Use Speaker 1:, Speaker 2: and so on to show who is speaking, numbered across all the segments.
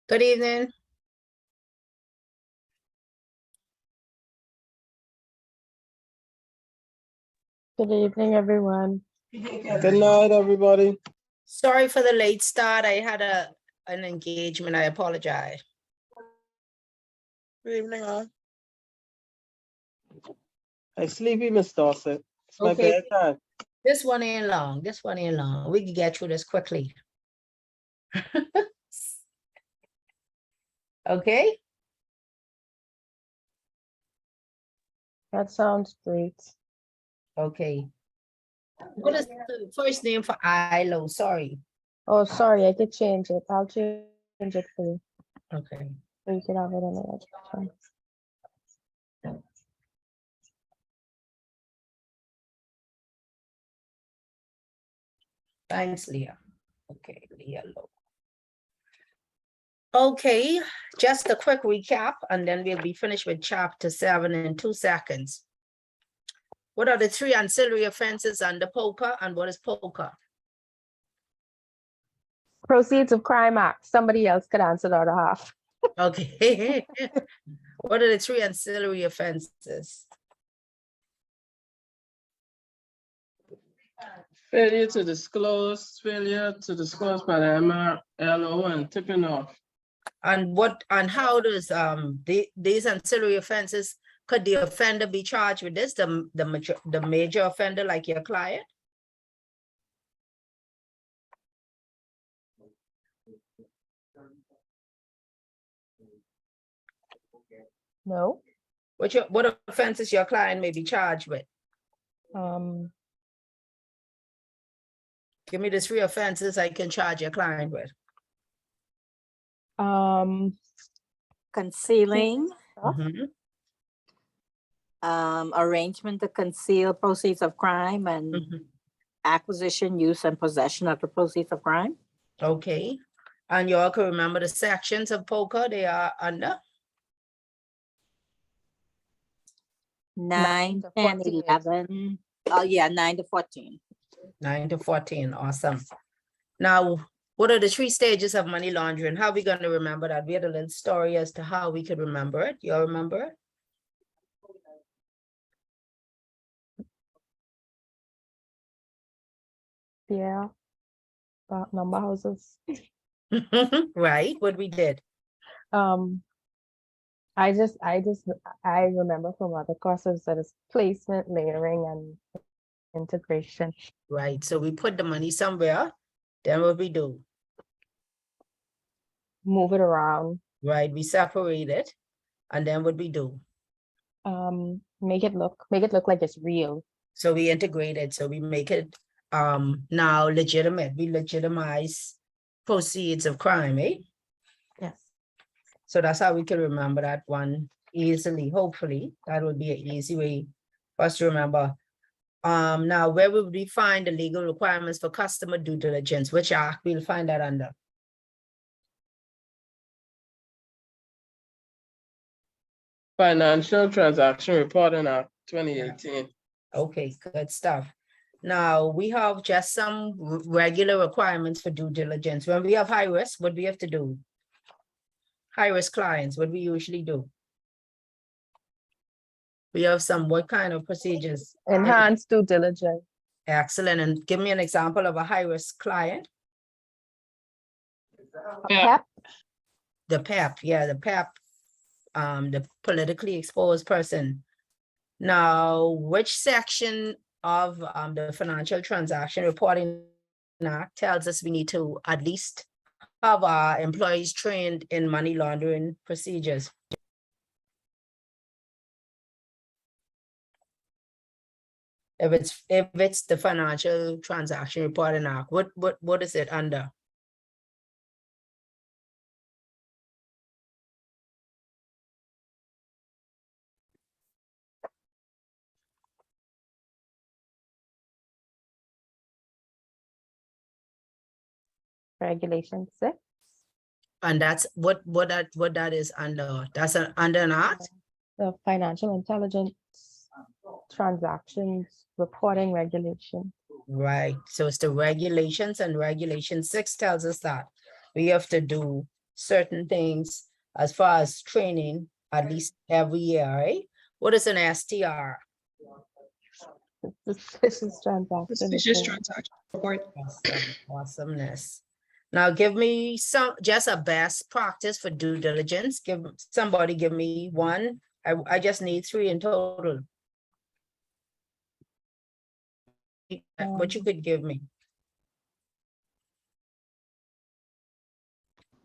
Speaker 1: Good evening.
Speaker 2: Good evening, everyone.
Speaker 3: Good night, everybody.
Speaker 1: Sorry for the late start. I had an engagement. I apologize.
Speaker 3: Good evening, all. I sleepy, Miss Dawson. It's my
Speaker 1: Okay.
Speaker 3: bedtime.
Speaker 1: This one ain't long. This one ain't long. We can get through this quickly. Okay,
Speaker 2: That sounds great.
Speaker 1: okay. What is the first name for ILO? Sorry.
Speaker 2: Oh, sorry, I could change it. I'll change it for you.
Speaker 1: Okay.
Speaker 2: So you can have it on the registration.
Speaker 1: Thanks, Leah. Okay, Leah Lowe. Okay, just a quick recap, and then we'll be finished with chapter 7 in 2 seconds. What are the 3 ancillary offenses under POCA, and what is POCA?
Speaker 2: Proceeds of Crime Act. Somebody else could answer the other half.
Speaker 1: Okay. What are the 3 ancillary offenses?
Speaker 3: Failure to disclose by the MRLO, and tipping off.
Speaker 1: And how does these ancillary offenses, could the offender be charged with this, the major offender like your client?
Speaker 2: No.
Speaker 1: What offenses your client may be charged with? Give me the 3 offenses I can charge your client with.
Speaker 4: Concealing,
Speaker 1: Mhm.
Speaker 4: arrangement to conceal proceeds of crime, and
Speaker 1: Mhm.
Speaker 4: acquisition, use, and possession of the proceeds of crime.
Speaker 1: Okay, and you all can remember the sections of POCA they are under?
Speaker 4: 9,
Speaker 2: to
Speaker 4: 10,
Speaker 2: 14.
Speaker 4: 11. Oh, yeah, 9 to 14.
Speaker 1: 9 to 14, awesome. Now, what are the 3 stages of money laundering? How are we gonna remember that? We had a little story as to how we could remember it. You all remember
Speaker 2: Yeah. Number houses.
Speaker 1: it? Right, what we did.
Speaker 2: I remember from other courses that it's placement, layering, and integration.
Speaker 1: Right, so we put the money somewhere, then what we do,
Speaker 2: Move it around.
Speaker 1: right? We separate it, and then what we do.
Speaker 2: Make it look like it's real.
Speaker 1: So we integrate it, so we make it now legitimate. We legitimize proceeds of crime, eh?
Speaker 2: Yes.
Speaker 1: So that's how we can remember that one easily. Hopefully, that would be an easy way for us to remember. Now, where would we find the legal requirements for customer due diligence? Which act we'll find that under?
Speaker 3: Financial Transaction Reporting Act 2018.
Speaker 1: Okay, good stuff. Now, we have just some regular requirements for due diligence. When we have high risk, what we have to do? High risk clients, what we usually do? We have some, what kind of procedures?
Speaker 2: Enhanced due diligence.
Speaker 1: Excellent. And give me an example of a high risk client.
Speaker 2: PEP.
Speaker 1: The PEP, yeah, the PEP, the politically exposed person. Now, which section of the Financial Transaction Reporting Act tells us we need to at least have our employees trained in money laundering procedures? If it's the Financial Transaction Reporting Act, what is it under?
Speaker 2: Regulation 6.
Speaker 1: And that's what that is under. That's under an act?
Speaker 2: The financial intelligence transactions reporting regulation.
Speaker 1: Right, so it's the regulations, and regulation 6 tells us that we have to do certain things as far as training, at least every year, right? What is an STR?
Speaker 2: Suspicious transaction.
Speaker 5: Suspicious
Speaker 2: report.
Speaker 5: transaction report.
Speaker 1: Awesome, awesomeness. Now give me just a best practice for due diligence. Somebody give me one. I just need 3 in total. What you could give me.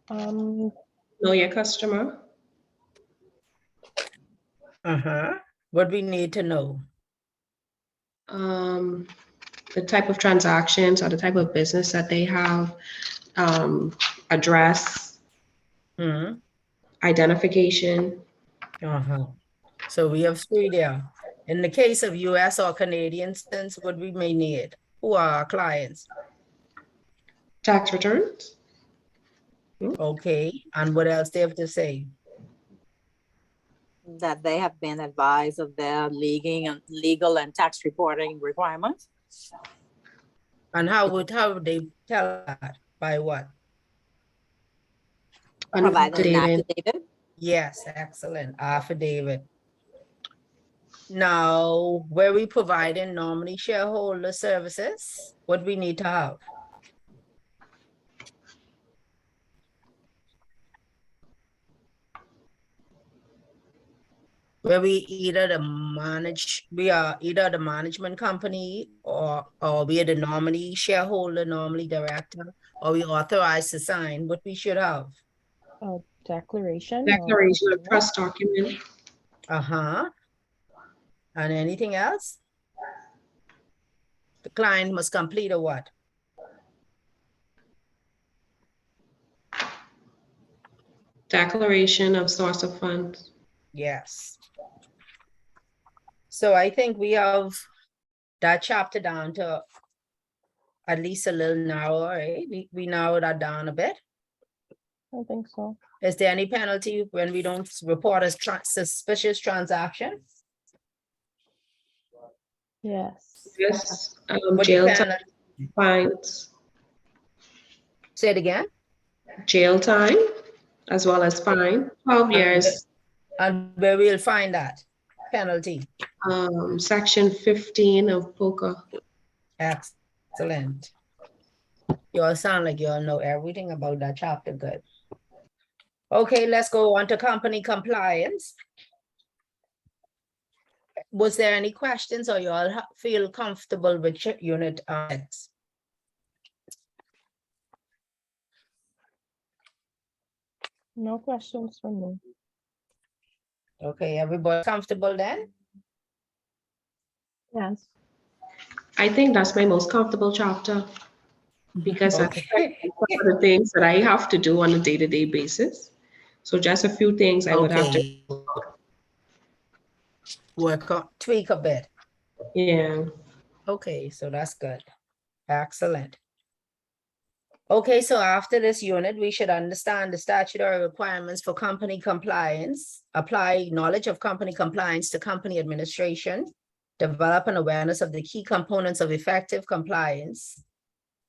Speaker 2: Um,
Speaker 5: Know your customer.
Speaker 1: What we need to know.
Speaker 5: The type of transactions or the type of business that they have, address,
Speaker 1: Mhm.
Speaker 5: identification.
Speaker 1: So we have 3 there. In the case of US or Canadian citizens, what we may need, who are our clients?
Speaker 5: Tax returns.
Speaker 1: Okay, and what else they have to say?
Speaker 4: That they have been advised of their legal and tax reporting requirements.
Speaker 1: And how would they tell that? By what?
Speaker 4: Provided an
Speaker 5: Affidavit.
Speaker 4: affidavit.
Speaker 1: Yes, excellent, affidavit. Now, where we providing normally shareholder services, what we need to have? Where we are either the management company or we are the nominee shareholder, nominee director, or we authorized to sign, what we should have.
Speaker 2: a declaration.
Speaker 5: Declaration of trust document.
Speaker 1: And anything else? The client must complete a what?
Speaker 5: Declaration of source of funds.
Speaker 1: Yes. So I think we have that chapter down to at least a little narrower, right? We narrowed that down a bit.
Speaker 2: I think so.
Speaker 1: Is there any penalty when we don't report a suspicious transaction?
Speaker 2: Yes.
Speaker 5: Yes,
Speaker 1: What
Speaker 5: jail
Speaker 1: the
Speaker 5: time,
Speaker 1: penalty?
Speaker 5: fines,
Speaker 1: Say it again.
Speaker 5: jail time, as well as fine, 12 years.
Speaker 1: And where we'll find that penalty?
Speaker 5: Section 15 of POCA.
Speaker 1: Excellent. You all sound like you all know everything about that chapter. Good. Okay, let's go on to company compliance. Was there any questions or you all feel comfortable with unit X?
Speaker 2: No questions from me.
Speaker 1: Okay, everybody comfortable then?
Speaker 2: Yes.
Speaker 5: I think that's my most comfortable chapter because that's
Speaker 1: Okay.
Speaker 5: some of the things that I have to do on a day-to-day basis. So just a few things I would have to,
Speaker 1: Okay. Work on, tweak a bit.
Speaker 5: yeah.
Speaker 1: Okay, so that's good. Excellent. Okay, so after this unit, we should understand the statutory requirements for company compliance, apply knowledge of company compliance to company administration, develop an awareness of the key components of effective compliance,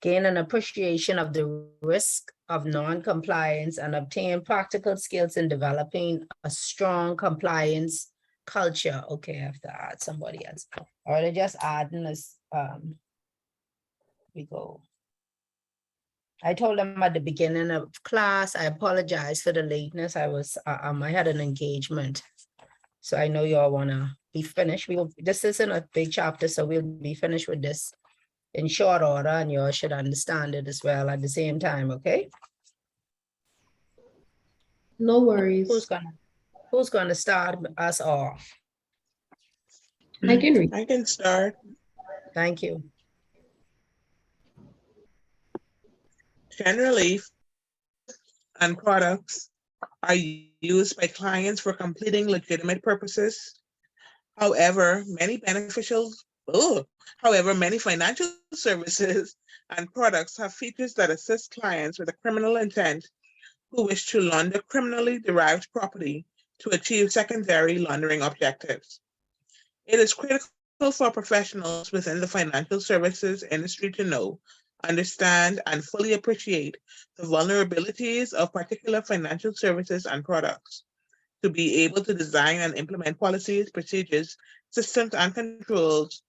Speaker 1: gain an appreciation of the risk of non-compliance, and obtain practical skills in developing a strong compliance culture. Okay, I have to add somebody else. Or they just adding this, we go. I told them at the beginning of class, I apologize for the lateness. I had an engagement. So I know you all wanna be finished. This isn't a big chapter, so we'll be finished with this in short order, and you all should understand it as well at the same time, okay?
Speaker 5: No worries.
Speaker 1: Who's gonna start us off?
Speaker 5: I can read.
Speaker 6: I can start.
Speaker 1: Thank you.
Speaker 6: Generally, and products are used by clients for completing legitimate purposes. However, many financial services and products have features that assist clients with a criminal intent who wish to launder criminally derived property to achieve secondary laundering objectives. It is critical for professionals within the financial services industry to know understand, and fully appreciate the vulnerabilities of particular financial services and products, to be able to design and implement policies, procedures, systems, and controls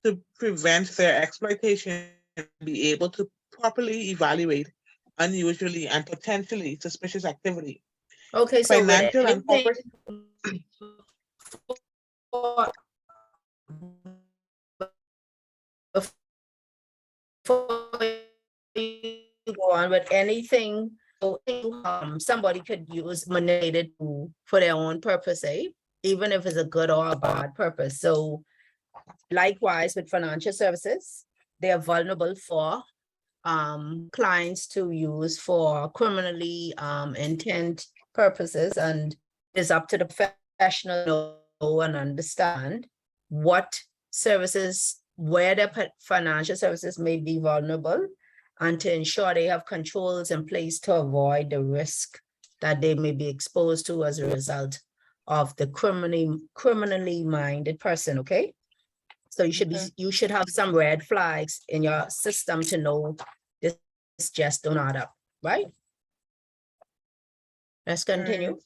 Speaker 6: to prevent their exploitation, and be able to properly evaluate unusually and potentially suspicious activity.
Speaker 1: Okay, so with
Speaker 6: Financial and
Speaker 1: anything
Speaker 6: corporate
Speaker 1: before you go on with anything, somebody could use manipulated for their own purpose, even if it's a good or a bad purpose. So likewise with financial services, they are vulnerable for clients to use for criminally intent purposes, and it's up to the professional to know and understand what services, where their financial services may be vulnerable, and to ensure they have controls in place to avoid the risk that they may be exposed to as a result of the criminally minded person. Okay, so you should have some red flags in your system to know this just don't add up, right? Let's continue.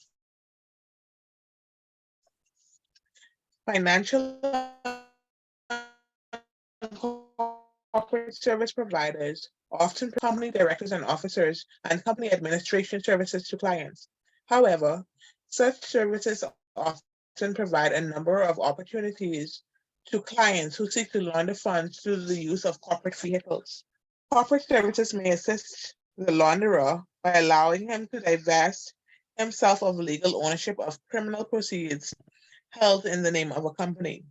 Speaker 6: financial and corporate service providers often company directors and officers and company administration services to clients. However, such services often provide a number of opportunities to clients who seek to launder funds through the use of corporate vehicles. Corporate services may assist the launderer by allowing him to divest himself of legal ownership of criminal proceeds held in the name of a company.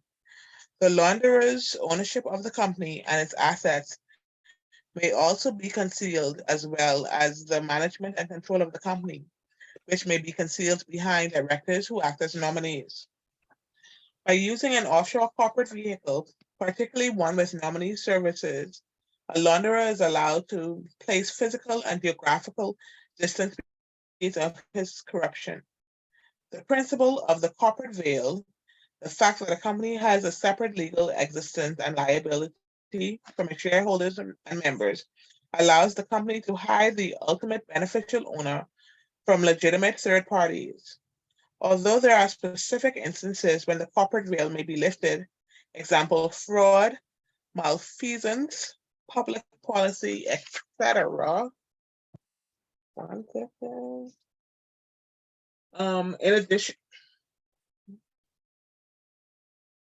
Speaker 6: The launderer's ownership of the company and its assets may also be concealed, as well as the management and control of the company, which may be concealed behind directors who act as nominees. By using an offshore corporate vehicle, particularly one with nominee services, a launderer is allowed to place physical and geographical distance of his corruption. The principle of the corporate veil, the fact that a company has a separate legal existence and liability from its shareholders and members, allows the company to hide the ultimate beneficial owner from legitimate third parties. Although there are specific instances when the corporate veil may be lifted, example, fraud, malfeasance, public policy, etc. One second. In addition,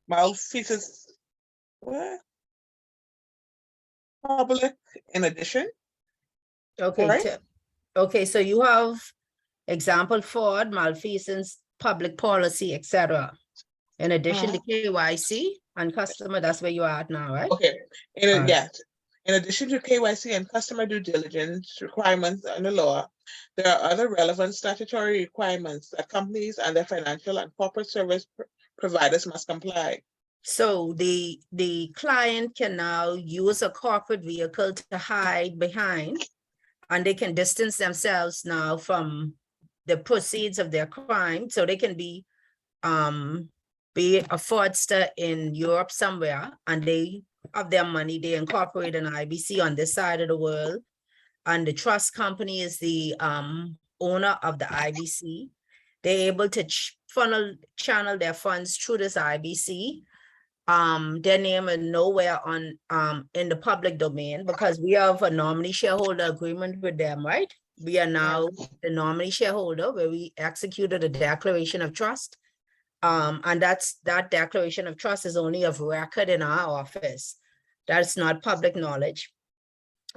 Speaker 6: malfeasance, what? Public, in addition,
Speaker 1: Okay,
Speaker 6: right?
Speaker 1: okay, so you have example fraud, malfeasance, public policy, etc. In addition to KYC and customer, that's where you are at now, right?
Speaker 6: Okay,
Speaker 1: Alright.
Speaker 6: yes. In addition to KYC and customer due diligence requirements under law, there are other relevant statutory requirements that companies and their financial and corporate service providers must comply.
Speaker 1: So the client can now use a corporate vehicle to hide behind, and they can distance themselves now from the proceeds of their crime. So they can be a fraudster in Europe somewhere, and they have their money, they incorporate an IBC on this side of the world, and the trust company is the owner of the IBC. They're able to channel their funds through this IBC. Their name is nowhere on in the public domain because we have a nominee shareholder agreement with them, right? We are now the nominee shareholder where we executed a declaration of trust. And that declaration of trust is only of record in our office. That's not public knowledge.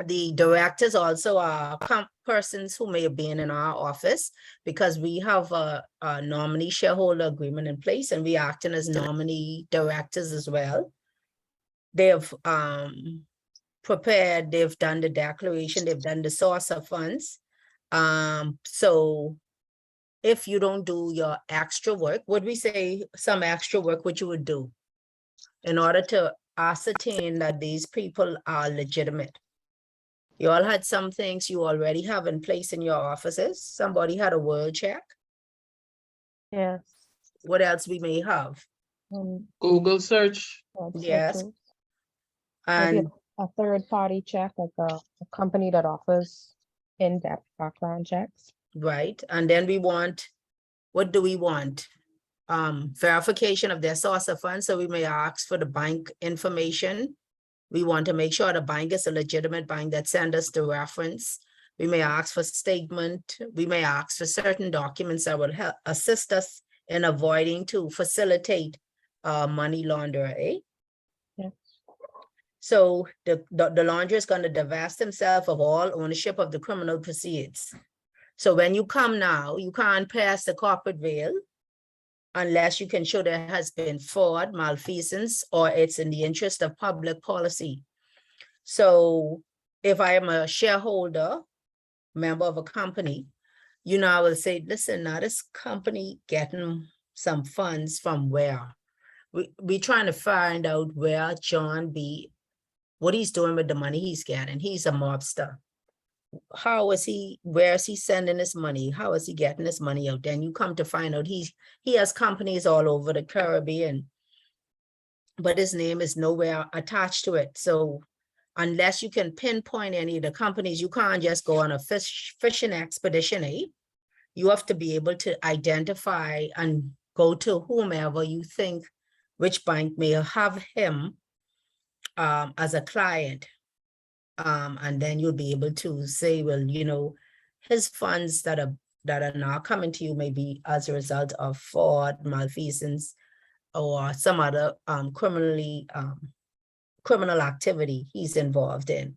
Speaker 1: The directors also are persons who may have been in our office because we have a nominee shareholder agreement in place, and we acting as nominee directors as well. They have prepared, they've done the declaration, they've done the source of funds. So if you don't do your extra work, would we say some extra work, what you would do in order to ascertain that these people are legitimate? You all had some things you already have in place in your offices. Somebody had a world check.
Speaker 2: Yes.
Speaker 1: What else we may have?
Speaker 2: um,
Speaker 3: Google search.
Speaker 2: website
Speaker 1: Yes.
Speaker 2: too.
Speaker 1: And
Speaker 2: a third-party check, like a company that offers in-depth background checks.
Speaker 1: right? And then we want, what do we want? Verification of their source of funds, so we may ask for the bank information. We want to make sure the bank is a legitimate bank that send us the reference. We may ask for statement, we may ask for certain documents that will help assist us in avoiding to facilitate money launderer, eh?
Speaker 2: Yeah.
Speaker 1: So the launderer is going to divest himself of all ownership of the criminal proceeds. So when you come now, you can't pass the corporate veil unless you can show there has been fraud, malfeasance, or it's in the interest of public policy. So if I am a shareholder, member of a company, I will say, listen, now this company getting some funds from where? We trying to find out where John B., what he's doing with the money he's getting. He's a mobster. Where is he sending his money? How is he getting his money out? Then you come to find out he has companies all over the Caribbean, but his name is nowhere attached to it. So unless you can pinpoint any of the companies, you can't just go on a fishing expedition, eh? You have to be able to identify and go to whomever you think, which bank may have him as a client. And then you'll be able to say, well, his funds that are now coming to you may be as a result of fraud, malfeasance, or some other criminal activity he's involved in.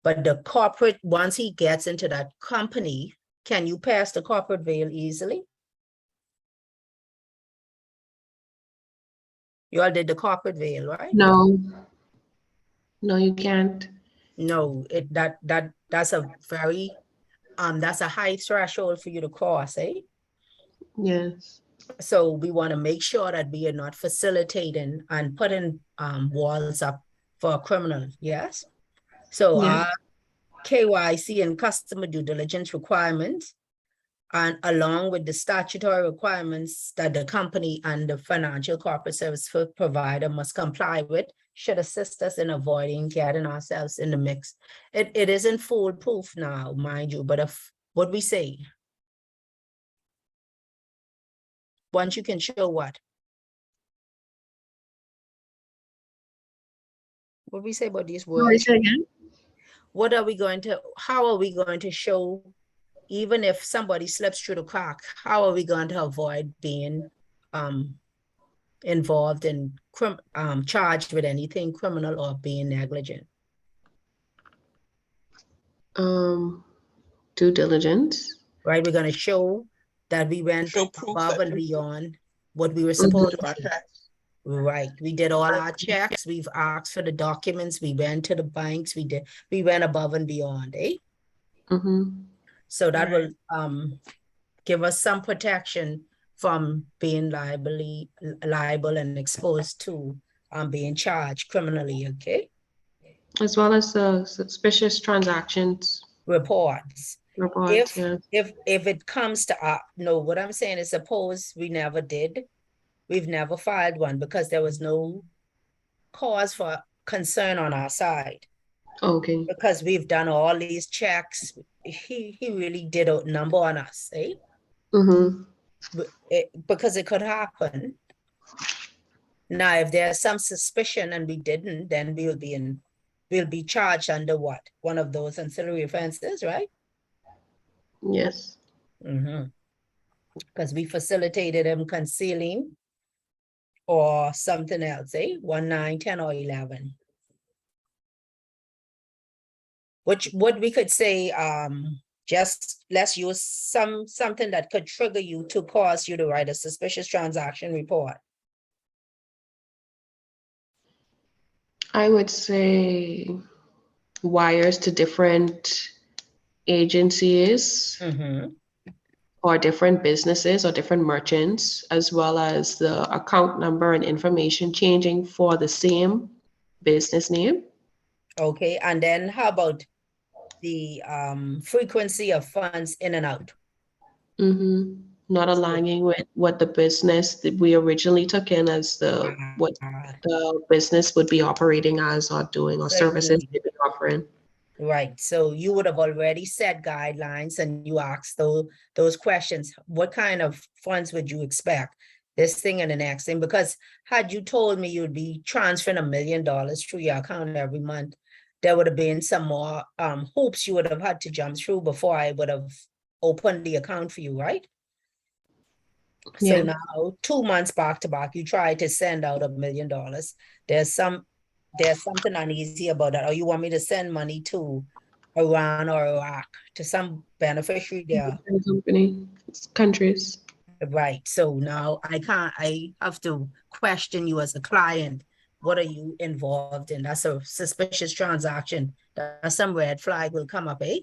Speaker 1: But the corporate, once he gets into that company, can you pass the corporate veil easily? You all did the corporate veil, right?
Speaker 5: No, you can't.
Speaker 1: No, that's a very that's a high threshold for you to cross, eh?
Speaker 5: Yes.
Speaker 1: So we want to make sure that we are not facilitating and putting walls up for a criminal, yes? So
Speaker 5: Yeah.
Speaker 1: KYC and customer due diligence requirements, and along with the statutory requirements that the company and the financial corporate service provider must comply with, should assist us in avoiding getting ourselves in the mix. It isn't foolproof now, mind you, but if what we say, once you can show what we say about these
Speaker 5: Sorry,
Speaker 1: words,
Speaker 5: say again?
Speaker 1: how are we going to show, even if somebody slips through the crack, how are we going to avoid being involved in charged with anything criminal or being negligent?
Speaker 5: Due diligence.
Speaker 1: Right, we're going to show that we went
Speaker 6: Show proof
Speaker 1: above
Speaker 6: that
Speaker 1: and
Speaker 6: we
Speaker 1: beyond what we were
Speaker 6: do
Speaker 1: supposed
Speaker 6: our
Speaker 1: to.
Speaker 6: checks.
Speaker 1: Right, we did all our checks, we've asked for the documents, we went to the banks, we went above and beyond, eh?
Speaker 5: Mm-hmm.
Speaker 1: So that
Speaker 6: Right.
Speaker 1: will give us some protection from being liable and exposed to being charged criminally, okay?
Speaker 5: As well as suspicious transactions
Speaker 1: Reports.
Speaker 5: reports. Yeah.
Speaker 1: If it comes to no, what I'm saying is, suppose we never did, we've never filed one because there was no cause for concern on our side.
Speaker 5: Okay.
Speaker 1: Because we've done all these checks, he really did a number on us, eh?
Speaker 5: Mm-hmm.
Speaker 1: Because it could happen. Now, if there's some suspicion and we didn't, then we'll be charged under what? One of those ancillary offenses, right?
Speaker 5: Yes.
Speaker 1: Because we facilitated him concealing or something else, eh? 1, 9, 10, or 11. What we could say, just let's use something that could trigger you to cause you to write a suspicious transaction report.
Speaker 5: I would say wires to different agencies or different businesses or different merchants, as well as the account number and information changing for the same business name.
Speaker 1: Okay, and then how about the frequency of funds in and out?
Speaker 5: Mm-hmm. not aligning with what the business that we originally took in as what the business would be operating as or doing or services
Speaker 1: Right.
Speaker 5: they'd be offering.
Speaker 1: Right, so you would have already set guidelines and you asked those questions. What kind of funds would you expect? This thing and the next thing, because had you told me you'd be transferring $1 million through your account every month, there would have been some more hoops you would have had to jump through before I would have opened the account for you, right? So
Speaker 5: Yeah.
Speaker 1: now 2 months back to back, you try to send out $1 million. There's something uneasy about that. Or you want me to send money to Iran or Iraq to some beneficiary there,
Speaker 5: Company, countries.
Speaker 1: right? So now I have to question you as a client. What are you involved in? That's a suspicious transaction. That's some red flag will come up, eh?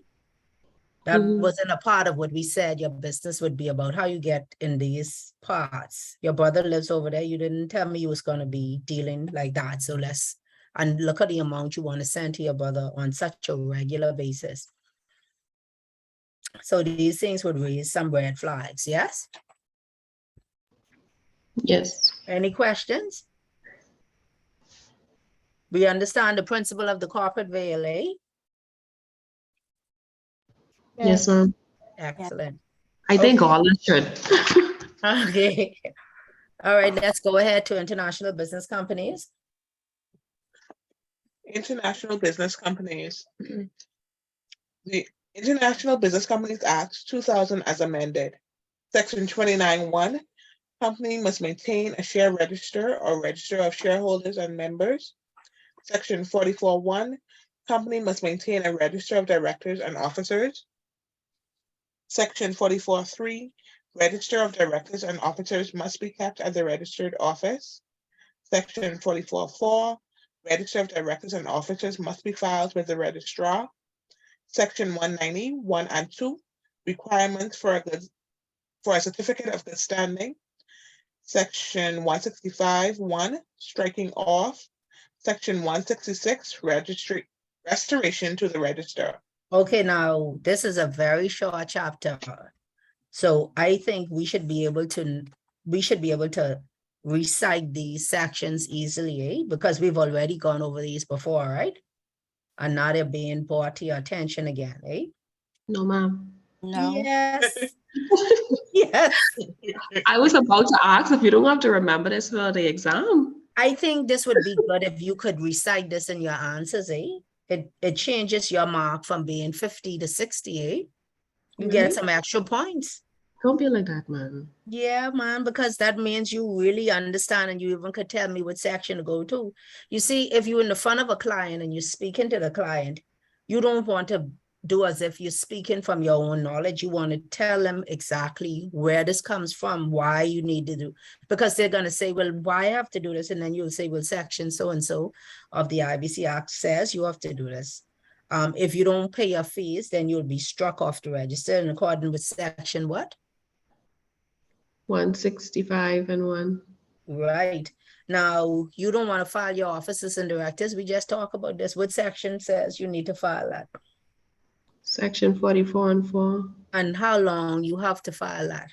Speaker 1: That
Speaker 5: Mhm.
Speaker 1: wasn't a part of what we said your business would be about, how you get in these parts. Your brother lives over there. You didn't tell me you was going to be dealing like that. So and look at the amount you want to send to your brother on such a regular basis. So these things would raise some red flags, yes?
Speaker 5: Yes.
Speaker 1: Any questions? We understand the principle of the corporate veil, eh?
Speaker 5: Yes, ma'am.
Speaker 1: Excellent.
Speaker 5: I think
Speaker 1: Okay.
Speaker 5: all us should.
Speaker 1: Okay. All right, let's go ahead to international business companies.
Speaker 6: International business companies. The International Business Companies Act 2000 as amended. Section 29(1), company must maintain a share register or register of shareholders and members. Section 44(1), company must maintain a register of directors and officers. Section 44(3), register of directors and officers must be kept at the registered office. Section 44(4), register of directors and officers must be filed with the registrar. Section 190, 1 and 2, requirements for a certificate of good standing. Section 165, 1, striking off. Section 166, restoration to the register.
Speaker 1: Okay, now this is a very short chapter. So I think we should be able to recite these sections easily, eh? Because we've already gone over these before, right? And now they're being brought to your attention again, eh?
Speaker 5: No, ma'am.
Speaker 4: No.
Speaker 1: Yes. Yes.
Speaker 5: I was about to ask if you don't have to remember this for the exam.
Speaker 1: I think this would be good if you could recite this in your answers, eh? It changes your mark from being 50 to 60, eh? You get
Speaker 5: Really?
Speaker 1: some extra points.
Speaker 5: Don't be like that, man.
Speaker 1: Yeah, man, because that means you really understand and you even could tell me what section to go to. You see, if you're in the front of a client and you're speaking to the client, you don't want to do as if you're speaking from your own knowledge. You want to tell them exactly where this comes from, why you need to do, because they're going to say, well, why I have to do this? And then you'll say, well, section so-and-so of the IBC Act says you have to do this. If you don't pay your fees, then you'll be struck off the register in accordance with section what?
Speaker 5: 165 and 1.
Speaker 1: Right. Now, you don't want to file your officers and directors. We just talk about this. What section says you need to file that?
Speaker 5: Section 44 and 4.
Speaker 1: And how long you have to file that?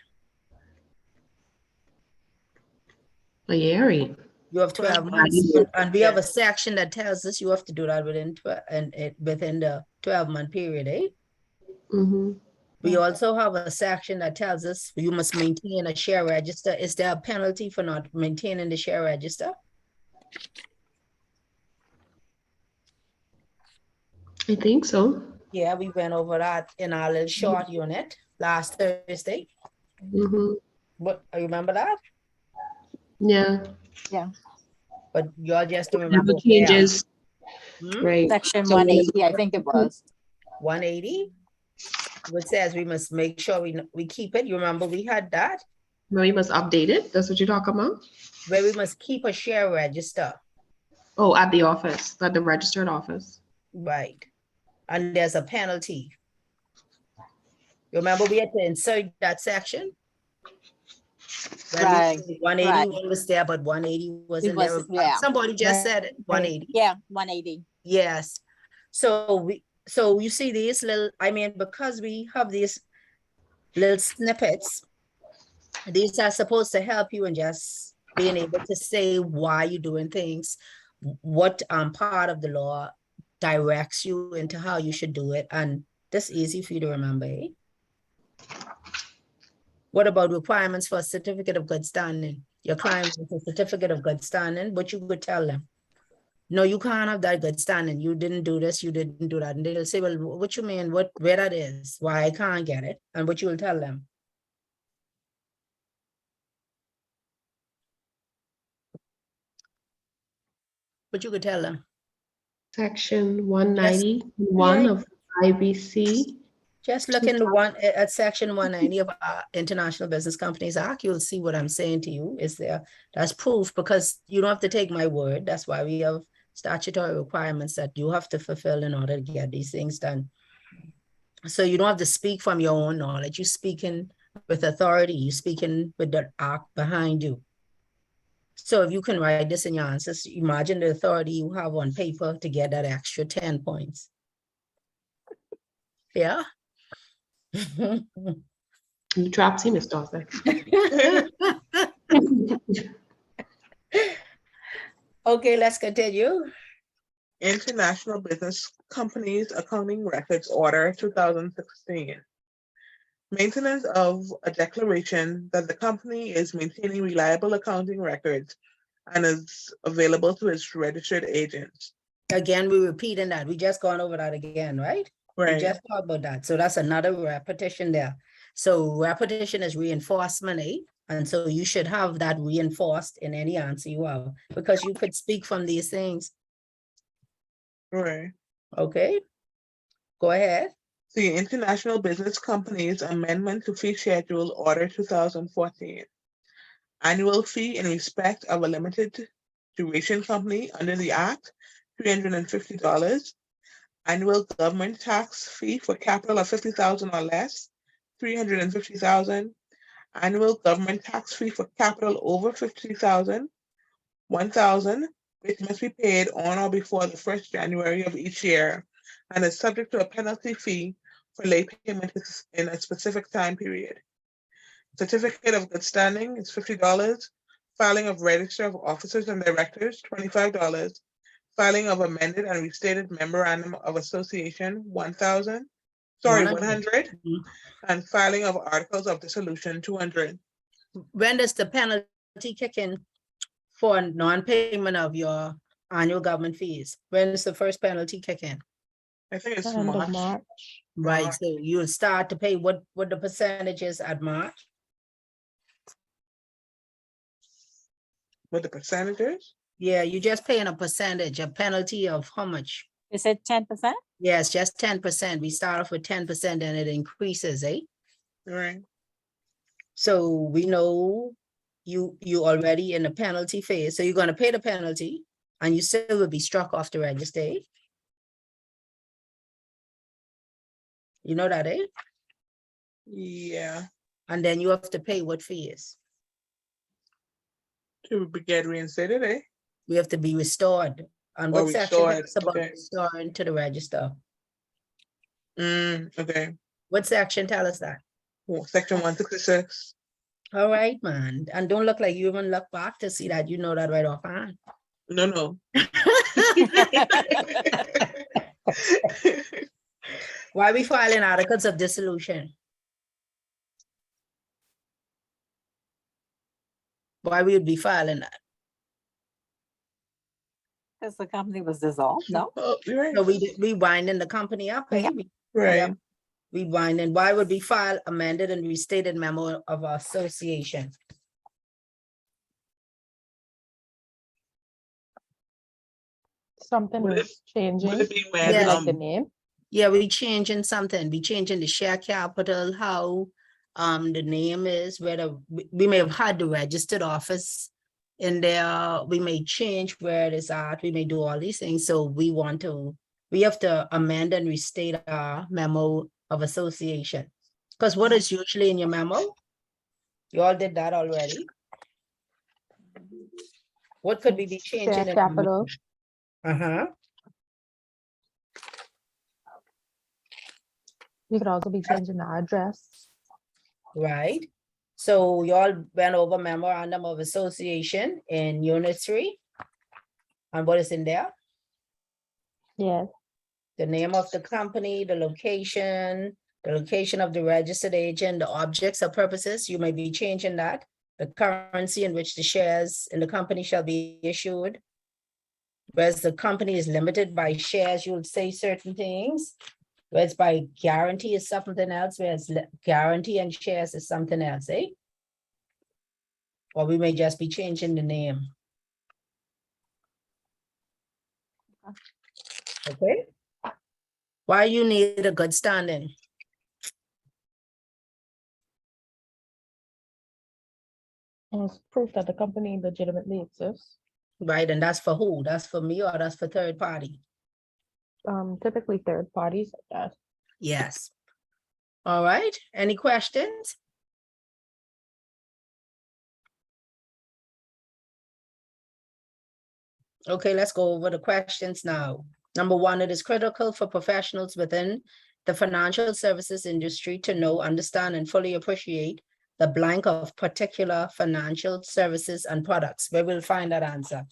Speaker 5: A year.
Speaker 1: You have 12
Speaker 4: 12
Speaker 1: months.
Speaker 5: months.
Speaker 1: And we have a section that tells us you have to do that within the 12-month period, eh?
Speaker 5: Mm-hmm.
Speaker 1: We also have a section that tells us you must maintain a share register. Is there a penalty for not maintaining the share register?
Speaker 5: I think so.
Speaker 1: Yeah, we went over that in our little short unit last Thursday.
Speaker 5: Mm-hmm.
Speaker 1: What, you remember that?
Speaker 5: Yeah.
Speaker 1: But y'all just don't
Speaker 5: Whatever
Speaker 1: remember where.
Speaker 5: changes.
Speaker 1: Hmm?
Speaker 5: Right.
Speaker 4: Section
Speaker 5: So
Speaker 4: 180, I think it was.
Speaker 1: 180, which says we must make sure we keep it. You remember we had that,
Speaker 5: No, you must update it. That's what you're talking about?
Speaker 1: where we must keep a share register,
Speaker 5: Oh, at the office, at the registered office.
Speaker 1: right? And there's a penalty. You remember we had to insert that section? When we
Speaker 4: Right,
Speaker 1: said 180
Speaker 4: right.
Speaker 1: was there, but 180 wasn't there.
Speaker 4: wasn't, yeah.
Speaker 1: Somebody just said it, 180.
Speaker 4: Yeah, 180.
Speaker 1: Yes. So you see these little, I mean, because we have these little snippets, These are supposed to help you in just being able to say why you're doing things, what part of the law directs you into how you should do it, and this easy for you to remember. Eh? What about requirements for a certificate of good standing? Your client wants a certificate of good standing, but you could tell them, no, you can't have that good standing. You didn't do this, you didn't do that. And they'll say, well, what you mean, where that is, why I can't get it, and what you will tell them. But you could tell them.
Speaker 5: Section 191 of IBC.
Speaker 1: Just look in the one at section 190 of our International Business Companies Act. You'll see what I'm saying to you is there. That's proof, because you don't have to take my word. That's why we have statutory requirements that you have to fulfill in order to get these things done. So you don't have to speak from your own knowledge. You're speaking with authority. You're speaking with the act behind you. So if you can write this in your answers, imagine the authority you have on paper to get that extra 10 points. Yeah.
Speaker 5: You dropped him, Mr. Arthur.
Speaker 1: Okay, let's continue.
Speaker 6: International Business Companies Accounting Records Order 2016. Maintenance of a declaration that the company is maintaining reliable accounting records and is available to its registered agents.
Speaker 1: Again, we're repeating that. We just gone over that again, right? We
Speaker 6: Right.
Speaker 1: just talked about that. So that's another repetition there. So repetition is reinforcement, eh? And so you should have that reinforced in any answer you have, because you could speak from these things.
Speaker 6: Right.
Speaker 1: Okay, go ahead.
Speaker 6: The International Business Companies Amendment to Fee Schedule Order 2014. Annual fee in respect of a limited duration company under the Act, $350. Annual government tax fee for capital of $50,000 or less, $350,000. Annual government tax fee for capital over $50,000, $1,000, which must be paid on or before the 1st January of each year, and is subject to a penalty fee for late payment in a specific time period. Certificate of good standing is $50. Filing of register of officers and directors, $25. Filing of amended and restated memorandum of association, $100.
Speaker 1: Mhm.
Speaker 6: And filing of articles of dissolution, $200.
Speaker 1: When does the penalty kick in for non-payment of your annual government fees? When does the first penalty kick in?
Speaker 6: I think it's
Speaker 2: End of
Speaker 6: March.
Speaker 2: March.
Speaker 1: Right,
Speaker 6: March.
Speaker 1: so you'll start to pay what the percentage is at March.
Speaker 6: With the percentages?
Speaker 1: Yeah, you're just paying a percentage, a penalty of how much?
Speaker 4: You said 10%?
Speaker 1: Yes, just 10%. We start off with 10% and it increases, eh?
Speaker 6: Right.
Speaker 1: So we know you already in the penalty phase. So you're gonna pay the penalty and you still will be struck off the register. Eh? You know that, eh?
Speaker 6: Yeah.
Speaker 1: And then you have to pay what fees?
Speaker 6: To get reinstated, eh?
Speaker 1: We have to be restored. And
Speaker 6: Or
Speaker 1: what section
Speaker 6: restored,
Speaker 1: talks about
Speaker 6: okay.
Speaker 1: restoring to the register?
Speaker 6: Okay.
Speaker 1: What section tell us that?
Speaker 6: Well, Section 166.
Speaker 1: All right, man. And don't look like you even look back to see that you know that right offhand.
Speaker 6: No.
Speaker 1: Why we filing articles of dissolution? Why we would be filing that?
Speaker 4: Because the company was dissolved, no?
Speaker 6: Oh, you're right.
Speaker 1: So we winding the company up, eh?
Speaker 4: Yeah.
Speaker 6: Right.
Speaker 1: Yep. We winding. Why would we file amended and restated memo of association?
Speaker 2: Something
Speaker 6: Would it-
Speaker 2: was changing,
Speaker 6: Would it be
Speaker 1: Yes.
Speaker 6: when,
Speaker 2: like the name.
Speaker 1: Yeah, we changing something. We changing the share capital, how the name is, whether we may have had the registered office in there. We may change where it is at. We may do all these things. So we have to amend and restate our memo of association. Because what is usually in your memo? You all did that already. What could we be changing?
Speaker 2: Share
Speaker 1: in the
Speaker 2: capital.
Speaker 1: Uh-huh.
Speaker 2: We could also be changing the address.
Speaker 1: Right. So y'all went over memorandum of association in unit 3. And what is in there?
Speaker 2: Yes,
Speaker 1: The name of the company, the location of the registered agent, the objects or purposes, you may be changing that. The currency in which the shares in the company shall be issued. Whereas the company is limited by shares, you'll say certain things. Whereas by guarantee is something else, whereas guarantee and shares is something else, eh? Or we may just be changing the name. Okay? Why you need a good standing?
Speaker 2: as proof that the company legitimately exists.
Speaker 1: Right, and that's for who? That's for me or that's for third party?
Speaker 2: Typically third parties like that.
Speaker 1: Yes. All right, any questions? Okay, let's go over the questions now. Number 1, it is critical for professionals within the financial services industry to know, understand, and fully appreciate the blank of particular financial services and products. Where we'll find that answer.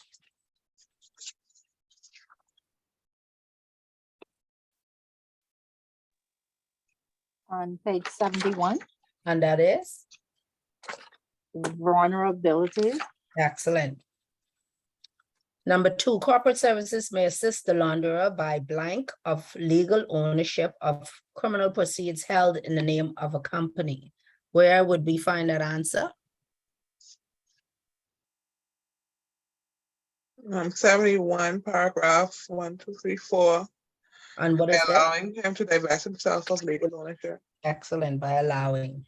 Speaker 4: On page 71,
Speaker 1: And that is
Speaker 4: vulnerabilities.
Speaker 1: excellent. Number 2, corporate services may assist the launderer by blank of legal ownership of criminal proceeds held in the name of a company. Where would we find that answer?
Speaker 6: 71, paragraph 1, 2, 3, 4,
Speaker 1: And what is that?
Speaker 6: allowing him to divest himself of legal ownership.
Speaker 1: Excellent, by allowing.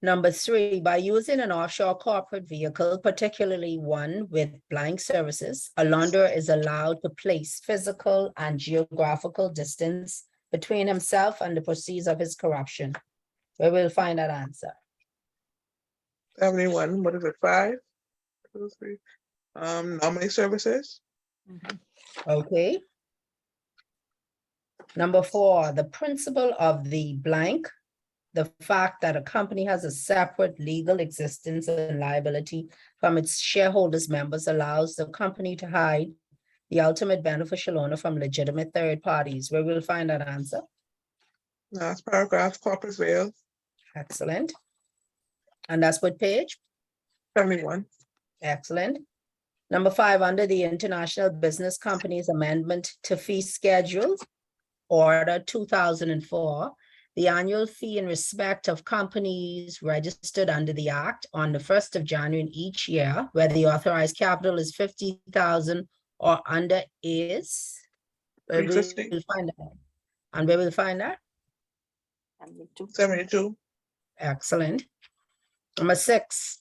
Speaker 1: Number 3, by using an offshore corporate vehicle, particularly one with blank services, a launderer is allowed to place physical and geographical distance between himself and the proceeds of his corruption. Where we'll find that answer.
Speaker 6: 71, what is it, 5? 2, 3. Nominee services.
Speaker 1: Okay. Number 4, the principle of the blank, the fact that a company has a separate legal existence and liability from its shareholders' members allows the company to hide the ultimate beneficial owner from legitimate third parties. Where we'll find that answer.
Speaker 6: Last paragraph, corporate veil.
Speaker 1: Excellent. And that's what page?
Speaker 6: 71.
Speaker 1: Excellent. Number 5, under the International Business Companies Amendment to Fee Schedule, Order 2004, the annual fee in respect of companies registered under the Act on the 1st of January in each year, where the authorized capital is 50,000 or under is. Where we
Speaker 6: 350.
Speaker 1: will find that. And where we'll find that?
Speaker 6: 72.
Speaker 1: Excellent. Number 6,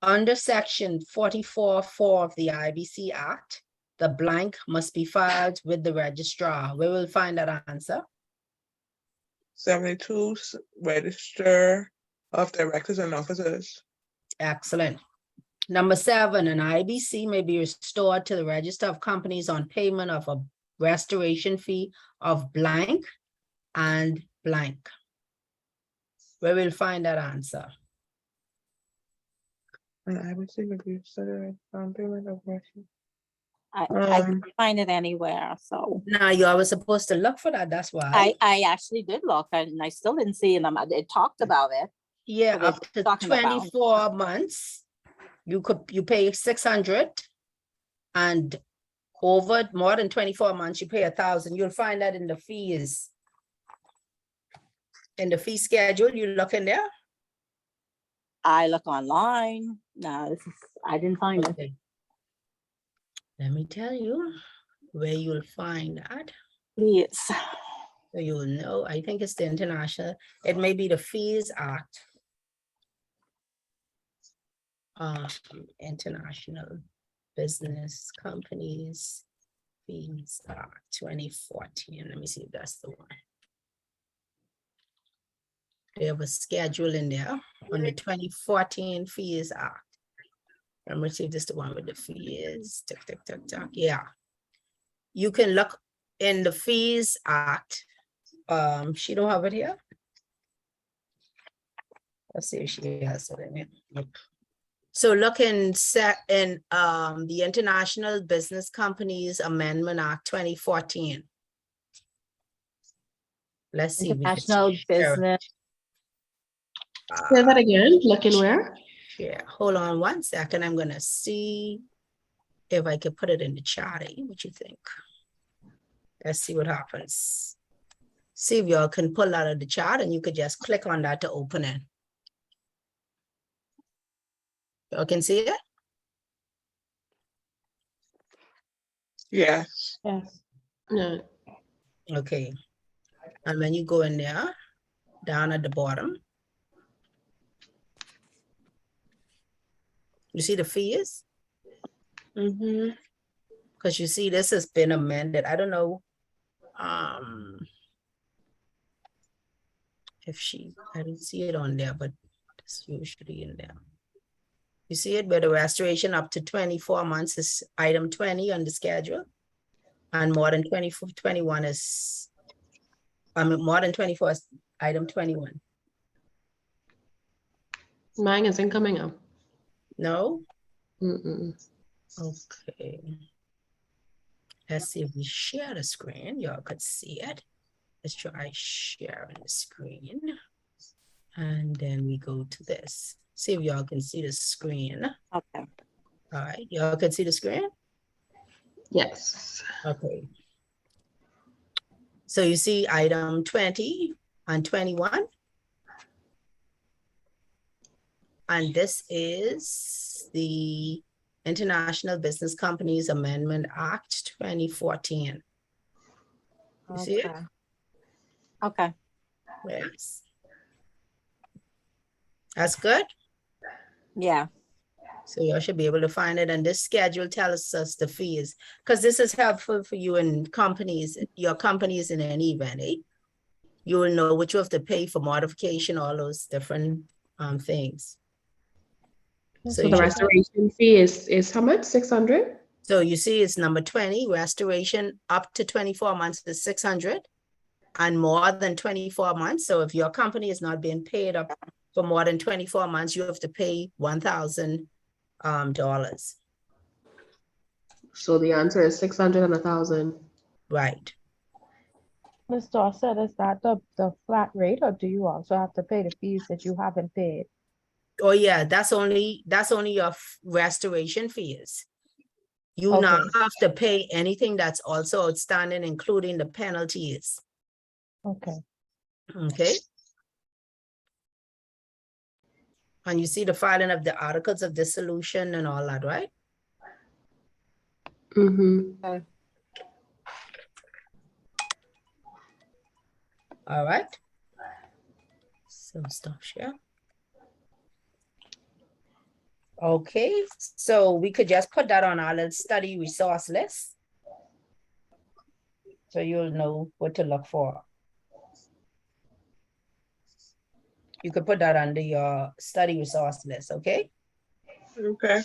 Speaker 1: under section 44(4) of the IBC Act, the blank must be filed with the registrar. Where we'll find that answer.
Speaker 6: 72, register of directors and officers.
Speaker 1: Excellent. Number 7, an IBC may be restored to the register of companies on payment of a restoration fee of blank and blank. Where we'll find that answer.
Speaker 6: And I would say that you said it on payment of mercy.
Speaker 4: I
Speaker 6: Um,
Speaker 4: can't find it anywhere, so.
Speaker 1: Now, you always supposed to look for that, that's why.
Speaker 4: I actually did look and I still didn't see them. It talked about it.
Speaker 1: Yeah,
Speaker 4: what we're
Speaker 1: up to
Speaker 4: talking about.
Speaker 1: 24 months, you pay 600, and over more than 24 months, you pay 1,000. You'll find that in the fees. In the fee schedule, you look in there.
Speaker 4: I look online. No, I didn't find it.
Speaker 1: Okay. Let me tell you where you'll find that.
Speaker 4: Please.
Speaker 1: So you'll know, I think it's the international, it may be the Fees Act. International Business Companies Fees Act 2014. Let me see if that's the one. They have a schedule in there on the 2014 Fees Act. Let me see if this is the one with the fees. Tick, tick, tick, tick. Yeah. You can look in the Fees Act. She don't have it here. Let's see if she has it in here. So look in the International Business Companies Amendment Act 2014. Let's see. if we can
Speaker 4: International
Speaker 1: share it.
Speaker 4: business.
Speaker 5: Say that again, looking where?
Speaker 1: Share. Hold on one second. I'm gonna see if I can put it in the chat. What you think? Let's see what happens. See if y'all can pull out of the chat and you could just click on that to open it. Y'all can see it?
Speaker 6: Yes.
Speaker 2: Yes.
Speaker 5: No.
Speaker 1: Okay. And when you go in there, down at the bottom, you see the fees?
Speaker 3: Mm-hmm.
Speaker 1: Because you see, this has been amended. I don't know. I didn't see it on there, but it's usually in there. You see it where the restoration up to 24 months is item 20 on the schedule. And more than 21 is, more than 24 is item 21.
Speaker 5: Mine isn't coming up.
Speaker 1: No?
Speaker 5: Mm-mm.
Speaker 1: Okay. Let's see if we share the screen. Y'all could see it. Let's try sharing the screen. And then we go to this. See if y'all can see the screen.
Speaker 4: Okay.
Speaker 1: All right, y'all can see the screen?
Speaker 5: Yes.
Speaker 1: Okay. So you see item 20 and 21. And this is the International Business Companies Amendment Act 2014. You see it?
Speaker 4: Okay.
Speaker 1: Yes. That's good.
Speaker 4: Yeah.
Speaker 1: So you should be able to find it. And this schedule tells us the fees, because this is helpful for you in companies, your companies in any event. You will know what you have to pay for modification, all those different things.
Speaker 5: So
Speaker 1: you
Speaker 5: the
Speaker 1: should-
Speaker 5: restoration fee is how much? 600?
Speaker 1: So you see it's number 20, restoration up to 24 months is 600 and more than 24 months. So if your company is not being paid up for more than 24 months, you have to pay $1,000.
Speaker 5: So the answer is 600 and 1,000.
Speaker 1: Right.
Speaker 2: Ms. Dorset, is that the flat rate, or do you also have to pay the fees that you haven't paid?
Speaker 1: Oh yeah, that's only your restoration fees. You now
Speaker 2: Okay.
Speaker 1: have to pay anything that's also outstanding, including the penalties.
Speaker 2: Okay.
Speaker 1: Okay. And you see the filing of the articles of dissolution and all that, right?
Speaker 5: Mm-hmm.
Speaker 1: All right. So stop share. Okay, so we could just put that on our little study resource list. So you'll know what to look for. You could put that under your study resource list, okay?
Speaker 6: Okay.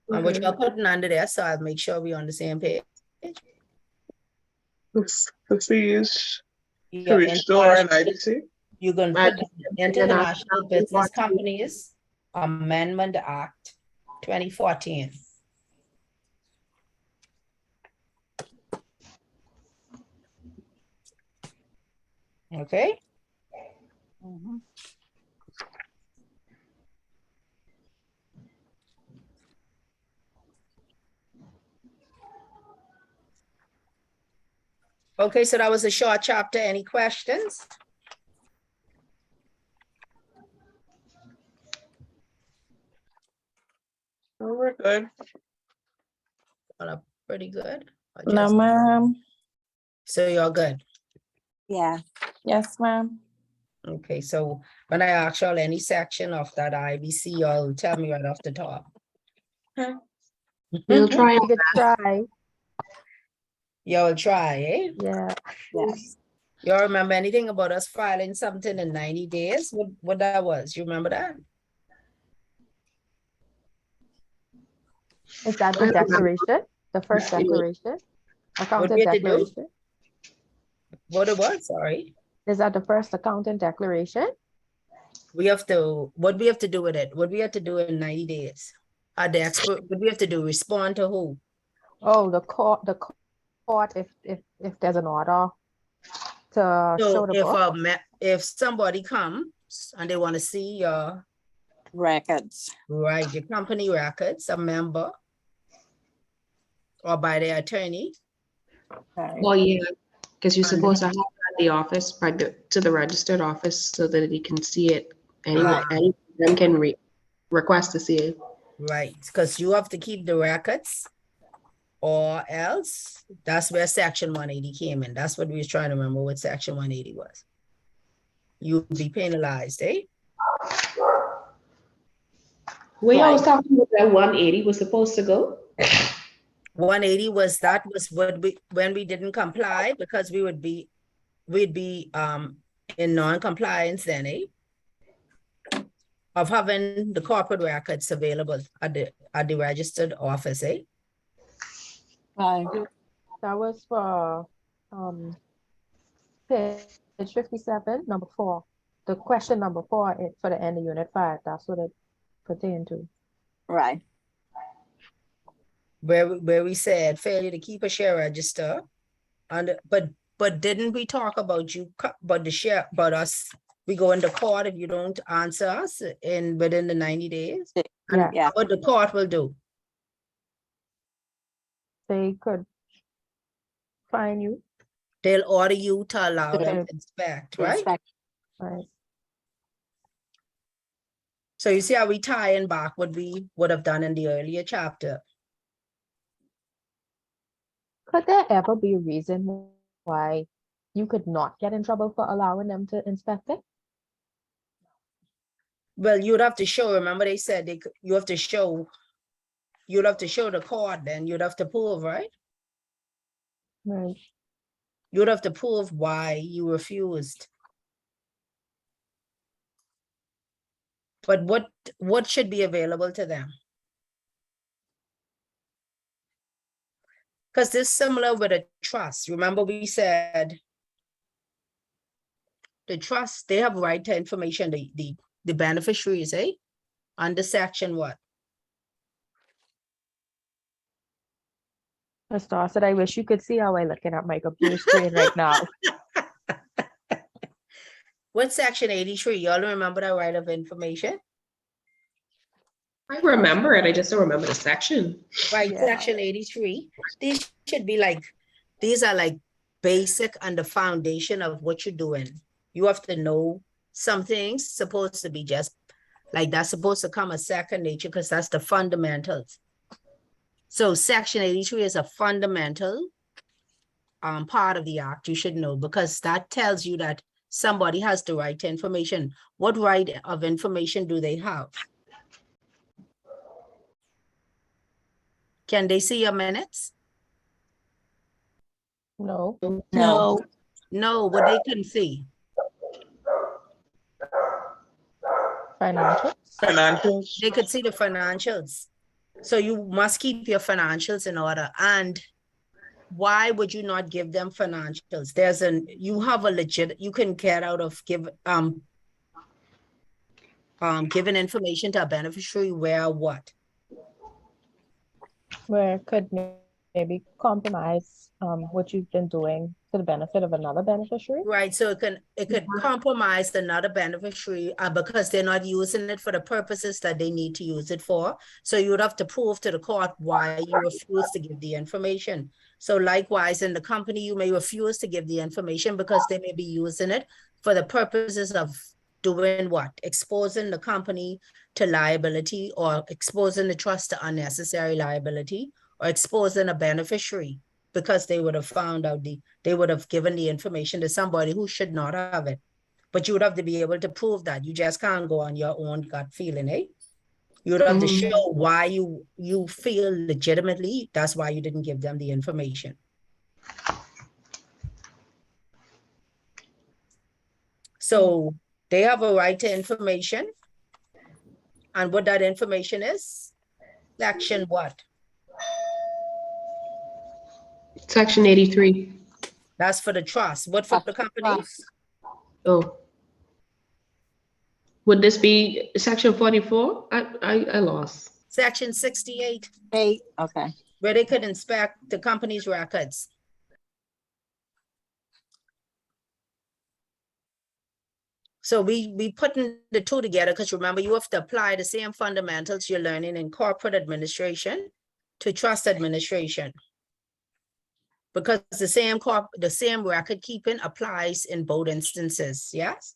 Speaker 1: And what you're putting under there, so I'll make sure we're on the same page.
Speaker 6: The fees to
Speaker 1: Your
Speaker 6: restore an
Speaker 1: international-
Speaker 6: IBC.
Speaker 1: You're gonna put International Business Companies Amendment Act 2014. Okay?
Speaker 4: Mhm.
Speaker 1: Okay, so that was a short chapter. Any questions?
Speaker 6: Oh, we're good.
Speaker 1: Pretty good. Or
Speaker 2: No,
Speaker 1: just-
Speaker 2: ma'am.
Speaker 1: So you're good.
Speaker 4: Yeah.
Speaker 2: Yes, ma'am.
Speaker 1: Okay, so when I ask y'all any section of that IBC, y'all tell me right off the top.
Speaker 5: We'll try.
Speaker 2: You could try.
Speaker 1: Y'all try, eh?
Speaker 2: Yeah.
Speaker 4: Yes.
Speaker 1: Y'all remember anything about us filing something in 90 days? What that was? You remember that?
Speaker 2: Is that the declaration? The first
Speaker 5: Yeah.
Speaker 2: declaration? Accountant
Speaker 1: we had to do?
Speaker 2: declaration?
Speaker 1: What it was, sorry.
Speaker 2: Is that the first accountant declaration?
Speaker 1: We have to, what we have to do with it? What we have to do in 90 days? The expert, what we have to do, respond to who?
Speaker 2: Oh, the court, if there's an order to
Speaker 1: So
Speaker 2: show the book.
Speaker 1: if somebody comes and they want to see your,
Speaker 4: Records.
Speaker 1: right, your company records, a member or by their attorney,
Speaker 4: Right.
Speaker 5: Well, yeah, because you're
Speaker 1: And-
Speaker 5: supposed to have it at the office, to the registered office, so that you can see it. Anyone,
Speaker 1: Right.
Speaker 5: anyone can request to see it.
Speaker 1: right, because you have to keep the records or else that's where section 180 came in. That's what we was trying to remember what section 180 was. You'd be penalized, eh?
Speaker 5: We always
Speaker 4: Right.
Speaker 5: talking about that 180 was supposed to go.
Speaker 1: 180 was, that was what we, when we didn't comply, because we'd be in non-compliance then, eh? Of having the corporate records available at the registered office, eh?
Speaker 4: Right.
Speaker 2: That was for page 57, number 4. The question number 4 for the end of unit 5. That's what it pertained to.
Speaker 4: Right.
Speaker 1: Where we said failure to keep a share register under, but didn't we talk about about the share, about us, we go into court if you don't answer us within the 90 days? And
Speaker 2: Yeah.
Speaker 4: Yeah.
Speaker 1: what the court will do?
Speaker 2: They could fine you,
Speaker 1: They'll order you to allow them
Speaker 2: Okay.
Speaker 1: to inspect, right?
Speaker 4: Inspect-
Speaker 2: right?
Speaker 1: So you see how we tie in back what we would have done in the earlier chapter.
Speaker 2: Could there ever be a reason why you could not get in trouble for allowing them to inspect it?
Speaker 1: Well, you'd have to show, remember they said you'd have to show the court, then you'd have to prove, right?
Speaker 2: Right.
Speaker 1: You'd have to prove why you refused. But what should be available to them? Because this is similar with a trust. Remember we said the trust, they have right to information, the beneficiaries, eh? Under section what?
Speaker 2: Star said, I wish you could see how I'm looking at my computer screen right now.
Speaker 1: What's section 83? Y'all remember that right of information?
Speaker 5: I remember it, I just don't remember the section.
Speaker 1: Right,
Speaker 2: Yeah.
Speaker 1: section 83. These should be like, these are like basic and the foundation of what you're doing. You have to know some things supposed to be just like that's supposed to come as second nature because that's the fundamentals. So section 83 is a fundamental part of the act you should know, because that tells you that somebody has the right to information. What right of information do they have? Can they see your minutes?
Speaker 2: No.
Speaker 4: No.
Speaker 1: No, what they can see.
Speaker 2: Financial.
Speaker 6: Financials.
Speaker 1: They could see the financials. So you must keep your financials in order. And why would you not give them financials? You have a legit, you can get out of giving information to a beneficiary where what?
Speaker 2: Where it could maybe compromise what you've been doing to the benefit of another beneficiary.
Speaker 1: Right, so it could compromise another beneficiary because they're not using it for the purposes that they need to use it for. So you would have to prove to the court why you refuse to give the information. So likewise, in the company, you may refuse to give the information because they may be using it for the purposes of doing what? Exposing the company to liability, or exposing the trust to unnecessary liability, or exposing a beneficiary because they would have found out they would have given the information to somebody who should not have it. But you would have to be able to prove that. You just can't go on your own gut feeling, eh? You would have to show why you feel legitimately that's why you didn't give them the information. So they have a right to information. And what that information is, section what?
Speaker 5: Section 83.
Speaker 1: That's for the trust. What for the company?
Speaker 5: Oh, Would this be section 44? I lost.
Speaker 1: Section 68,
Speaker 4: 8, okay.
Speaker 1: where they could inspect the company's records. So we putting the two together because remember you have to apply the same fundamentals you're learning in corporate administration to trust administration. Because the same record keeping applies in both instances, yes?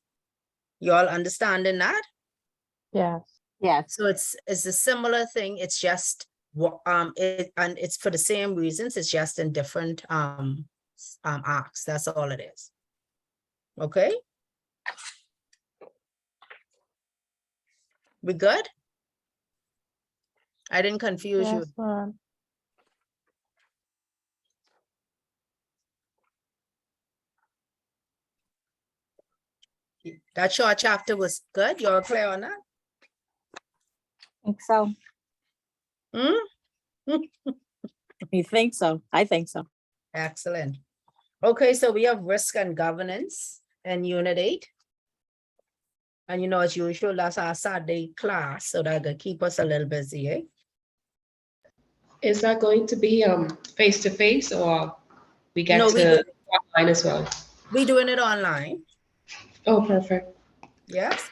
Speaker 1: You all understanding that?
Speaker 2: Yes.
Speaker 4: Yes,
Speaker 1: So it's a similar thing, it's just and it's for the same reasons, it's just in different acts, that's all it is. Okay? We good? I didn't confuse you.
Speaker 2: Yes, ma'am.
Speaker 1: That short chapter was good, you're clear on that?
Speaker 4: think so.
Speaker 1: Hmm?
Speaker 4: You think so? I think so.
Speaker 1: Excellent. Okay, so we have risk and governance and unit 8. And you know, as usual, that's our Saturday class, so that could keep us a little busy, eh?
Speaker 5: Is that going to be face to face or we get
Speaker 1: No, we
Speaker 5: to online as well?
Speaker 1: We doing it online,
Speaker 5: Oh, perfect.
Speaker 1: yes?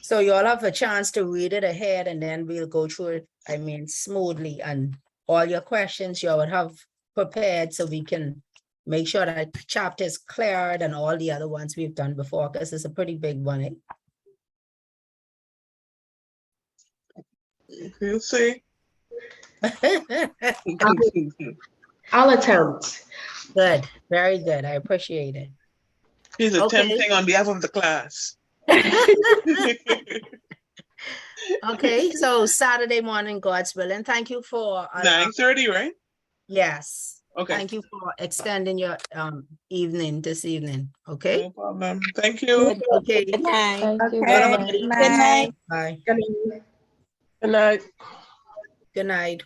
Speaker 1: So you all have a chance to read it ahead and then we'll go through it, I mean, smoothly, and all your questions you would have prepared so we can make sure that chapter is cleared and all the other ones we've done before, because it's a pretty big one, eh?
Speaker 6: We'll see.
Speaker 5: I'll attempt.
Speaker 1: Good, very good, I appreciate it.
Speaker 6: He's
Speaker 1: Okay.
Speaker 6: attempting on behalf of the class.
Speaker 1: Okay, so Saturday morning, God's willing, thank you for,
Speaker 6: 9:30, right?
Speaker 1: yes.
Speaker 6: Okay,
Speaker 1: Thank you for extending your evening this evening, okay?
Speaker 6: no problem. Thank you.
Speaker 1: Okay.
Speaker 4: Good night.
Speaker 2: Thank you.
Speaker 1: Y'all have a
Speaker 2: Good
Speaker 1: good
Speaker 2: night.
Speaker 1: evening.
Speaker 4: night.
Speaker 1: Bye.
Speaker 3: Good night.
Speaker 1: Good night.